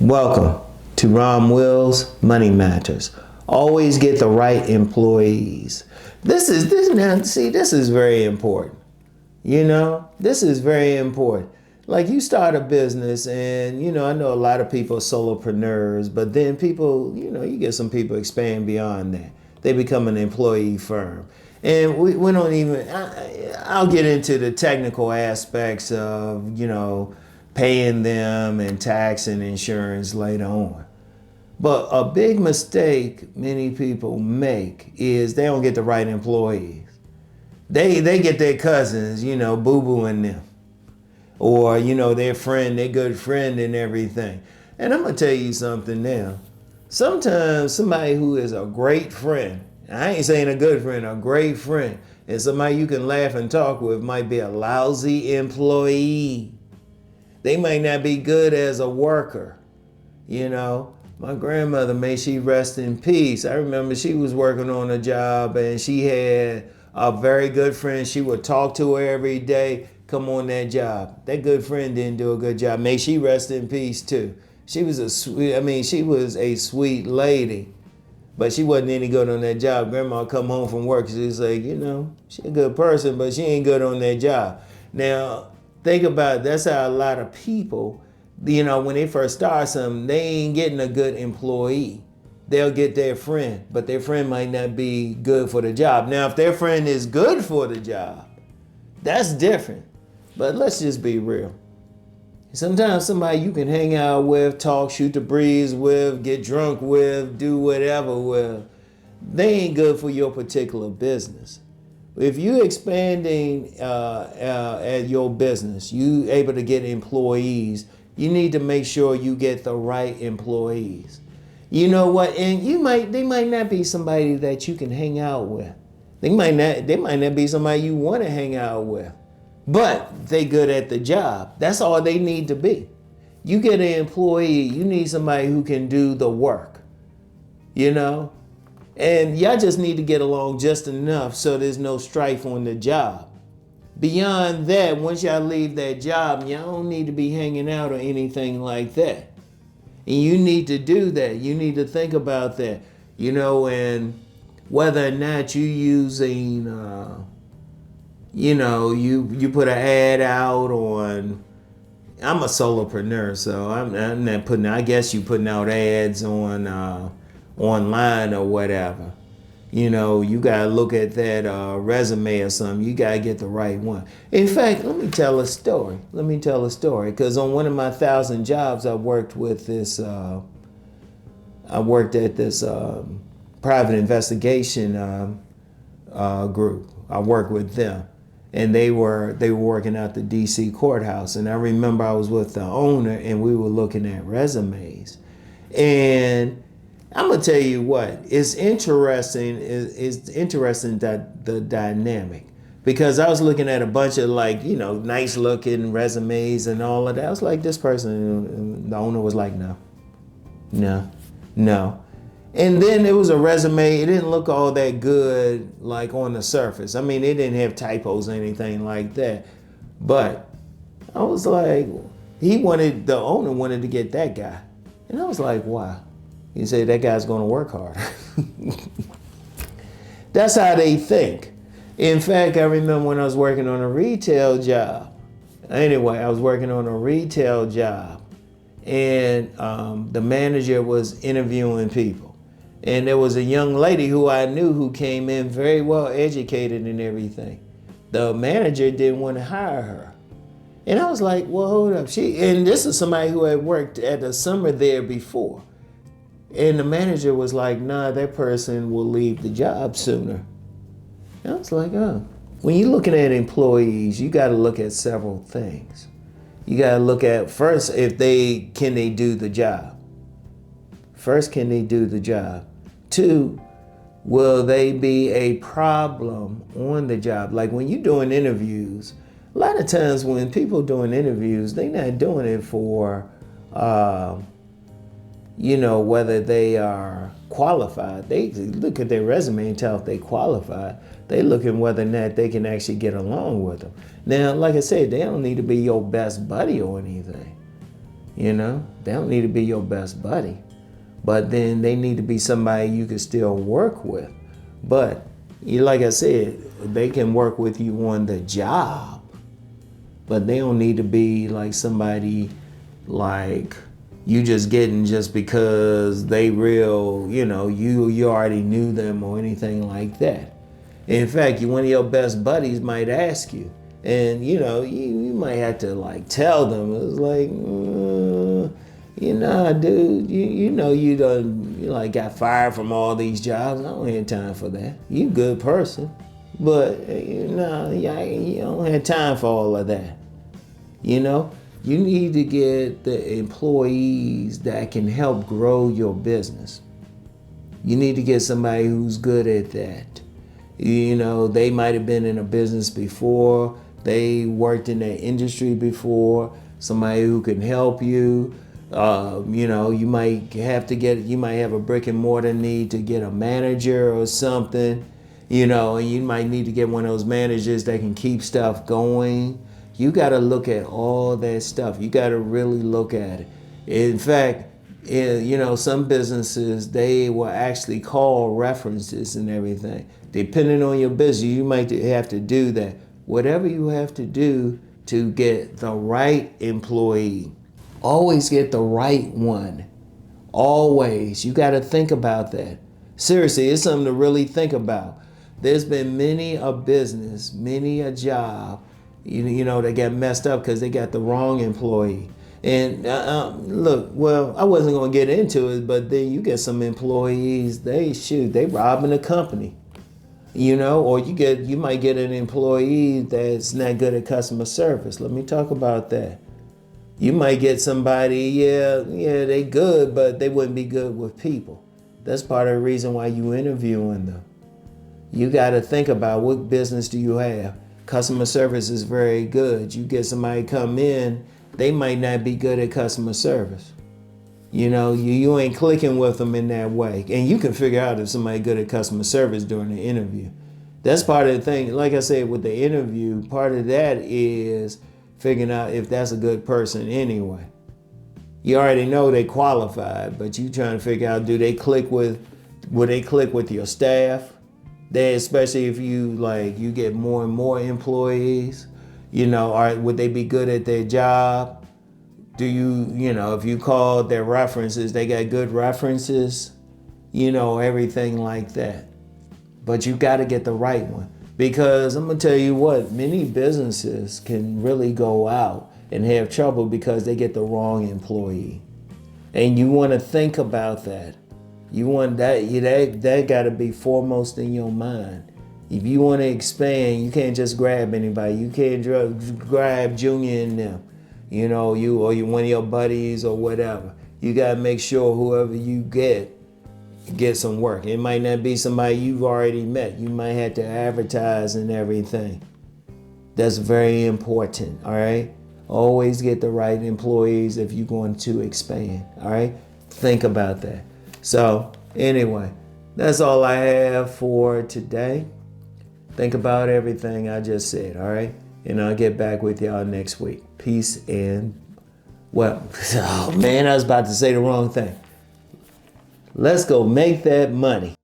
Welcome to Rom Wills Money Matters. Always get the right employees. This is very important. This is very important. Like you start a business and, I know a lot of people are solopreneurs, but then people, you get some people expand beyond that. They become an employee firm. And we don't even, I'll get into the technical aspects of, paying them and tax and insurance later on. But a big mistake many people make is they don't get the right employees. They get their cousins, boo-booing them. Or, their friend, their good friend and everything. And I'm going to tell you something now. Sometimes somebody who is a great friend, I ain't saying a good friend, a great friend, and somebody you can laugh and talk with might be a lousy employee. They might not be good as a worker. My grandmother, may she rest in peace. I remember she was working on a job and she had a very good friend. She would talk to her every day, come on that job. That good friend didn't do a good job. May she rest in peace too. She was a sweet lady, but she wasn't any good on that job. Grandma come home from work, she was like, she a good person, but she ain't good on that job. Now, think about it, that's how a lot of people, when they first start something, they ain't getting a good employee. They'll get their friend, but their friend might not be good for the job. Now, if their friend is good for the job, that's different. But let's just be real. Sometimes somebody you can hang out with, talk, shoot the breeze with, get drunk with, do whatever with, they ain't good for your particular business. If you're expanding at your business, you able to get employees, you need to make sure you get the right employees. You know what? And they might not be somebody that you can hang out with. They might not be somebody you want to hang out with. But they good at the job. That's all they need to be. You get an employee, you need somebody who can do the work. And y'all just need to get along just enough so there's no strife on the job. Beyond that, once y'all leave that job, y'all don't need to be hanging out or anything like that. And you need to do that. You need to think about that. And whether or not you using, you put an ad out on, I'm a solopreneur, so I'm not putting, I guess you putting out ads on online or whatever. You gotta look at that resume or something. You gotta get the right one. In fact, let me tell a story. Because on one of my 1,000 jobs, I worked with this. I worked at this private investigation group. I worked with them, and they were working at the D.C. courthouse. And I remember I was with the owner, and we were looking at resumes, and I'm gonna tell you what, it's interesting. It's interesting that the dynamic, because I was looking at a bunch of nice looking resumes and all of that. I was like, this person, and the owner was like, no. And then there was a resume. It didn't look all that good, like on the surface. I mean, it didn't have typos or anything like that. But I was like, the owner wanted to get that guy, and I was like, why? He said, that guy's gonna work hard. That's how they think. In fact, I remember when I was working on a retail job. Anyway, I was working on a retail job, and the manager was interviewing people. And there was a young lady who I knew who came in very well educated and everything. The manager didn't want to hire her. And I was like, well, hold up. And this is somebody who had worked at the summer there before. And the manager was like, nah, that person will leave the job sooner. And I was like, oh. When you're looking at employees, you got to look at several things. You got to look at first, can they do the job? First, can they do the job? Two, will they be a problem on the job? Like when you're doing interviews, a lot of times when people doing interviews, they're not doing it for whether they are qualified. They look at their resume and tell if they qualified. They look at whether or not they can actually get along with them. Now, like I said, they don't need to be your best buddy or anything. You know, they don't need to be your best buddy, but then they need to be somebody you can still work with. But like I said, they can work with you on the job, but they don't need to be like somebody like you just getting just because they real, you already knew them or anything like that. In fact, one of your best buddies might ask you, and you might have to like tell them. It's like, dude, you like got fired from all these jobs. I don't have time for that. You a good person, but you don't have time for all of that. You need to get the employees that can help grow your business. You need to get somebody who's good at that. They might have been in a business before. They worked in that industry before. Somebody who can help you. You might have a brick and mortar need to get a manager or something. And you might need to get one of those managers that can keep stuff going. You got to look at all that stuff. You got to really look at it. In fact, some businesses, they will actually call references and everything. Depending on your business, you might have to do that. Whatever you have to do to get the right employee, always get the right one. Always. You got to think about that. Seriously, it's something to really think about. There's been many a business, many a job, they got messed up because they got the wrong employee. And look, well, I wasn't going to get into it, but then you get some employees, they robbing the company, or you might get an employee that's not good at customer service. Let me talk about that. You might get somebody, they good, but they wouldn't be good with people. That's part of the reason why you interviewing them. You got to think about what business do you have. Customer service is very good. You get somebody come in, they might not be good at customer service. You ain't clicking with them in that way. And you can figure out if somebody good at customer service during the interview. That's part of the thing. Like I said, with the interview, part of that is figuring out if that's a good person anyway. You already know they qualified, but you trying to figure out, will they click with your staff? Especially if you get more and more employees, would they be good at their job? Do if you call their references, they got good references, everything like that. But you got to get the right one, because I'm going to tell you what, many businesses can really go out and have trouble because they get the wrong employee. And you want to think about that. You want that got to be foremost in your mind. If you want to expand, you can't just grab anybody. You can't grab Junior and them, you one of your buddies or whatever. You got to make sure whoever you get some work. It might not be somebody you've already met. You might have to advertise and everything. That's very important, all right? Always get the right employees if you're going to expand, all right? Think about that. So anyway, that's all I have for today. Think about everything I just said, all right? And I'll get back with y'all next week. Peace and, oh man, I was about to say the wrong thing. Let's go make that money.